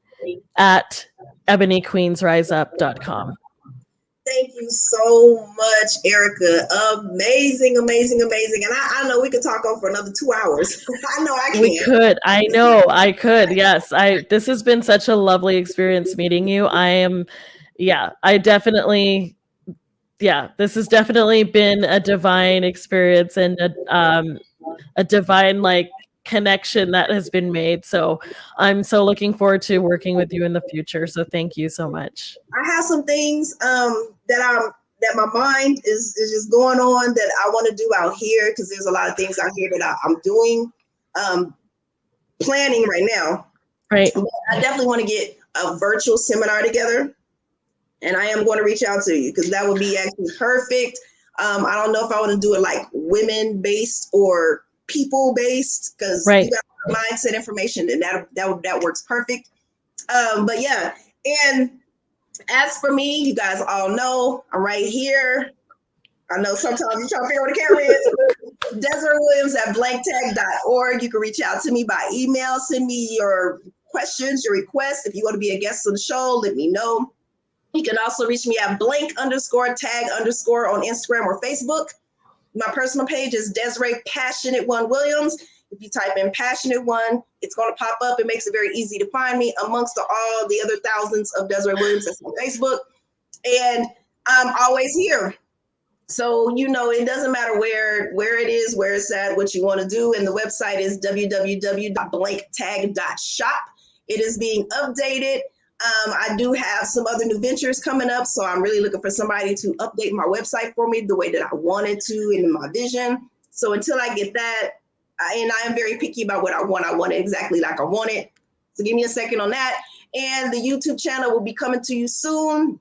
at ebonyqueensriseup.com. Thank you so much, Eryqa. Amazing, amazing, amazing. And I know we could talk on for another 2 hours. I know I can. We could. I know I could. Yes. This has been such a lovely experience meeting you. This has definitely been a divine experience and a divine connection that has been made. So I'm so looking forward to working with you in the future. So thank you so much. I have some things that my mind is just going on that I want to do out here, because there's a lot of things out here that I'm doing, planning right now. Right. I definitely want to get a virtual seminar together, and I am going to reach out to you, because that would be actually perfect. I don't know if I want to do it like women-based or people-based, because you got mindset information, and that works perfect. But yeah, and as for me, you guys all know I'm right here. I know sometimes you try to figure out where the camera is. Desiree Willams at blanktag.org. You can reach out to me by email. Send me your questions, your requests. If you want to be a guest on the show, let me know. You can also reach me at blank_tag_ on Instagram or Facebook. My personal page is Desiree Passionate One Williams. If you type in Passionate One, it's going to pop up. It makes it very easy to find me amongst all the other thousands of Desiree Williams that's on Facebook. And I'm always here. So, it doesn't matter where it is, where it's at, what you want to do. And the website is www.blanktag.shop. It is being updated. I do have some other new ventures coming up, so I'm really looking for somebody to update my website for me the way that I wanted to in my vision. So until I get that, and I am very picky about what I want it exactly like I want it. So give me a second on that. And the YouTube channel will be coming to you soon,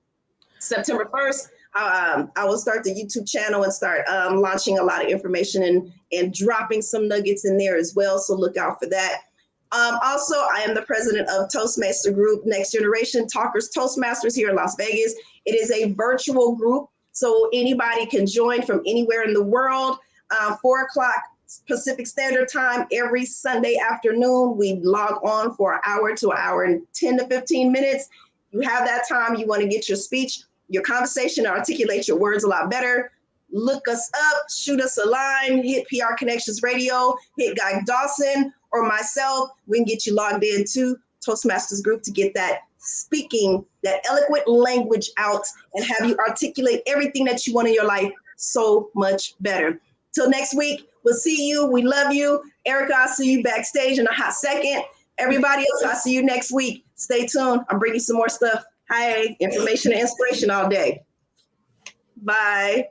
September 1st. I will start the YouTube channel and start launching a lot of information and dropping some nuggets in there as well. So look out for that. Also, I am the president of Toastmaster Group, Next Generation Talkers Toastmasters here in Las Vegas. It is a virtual group, so anybody can join from anywhere in the world. 4 o'clock Pacific Standard Time every Sunday afternoon. We log on for an hour to an hour and 10 to 15 minutes. You have that time. You want to get your speech, your conversation, articulate your words a lot better. Look us up, shoot us a line, hit PR Connections Radio, hit Guy Dawson or myself. We can get you logged into Toastmasters Group to get that speaking, that eloquent language out and have you articulate everything that you want in your life so much better. Till next week, we'll see you. We love you. Eryqa, I'll see you backstage in a hot second. Everybody else, I'll see you next week. Stay tuned. I'm bringing some more stuff. Hi, information and inspiration all day. Bye.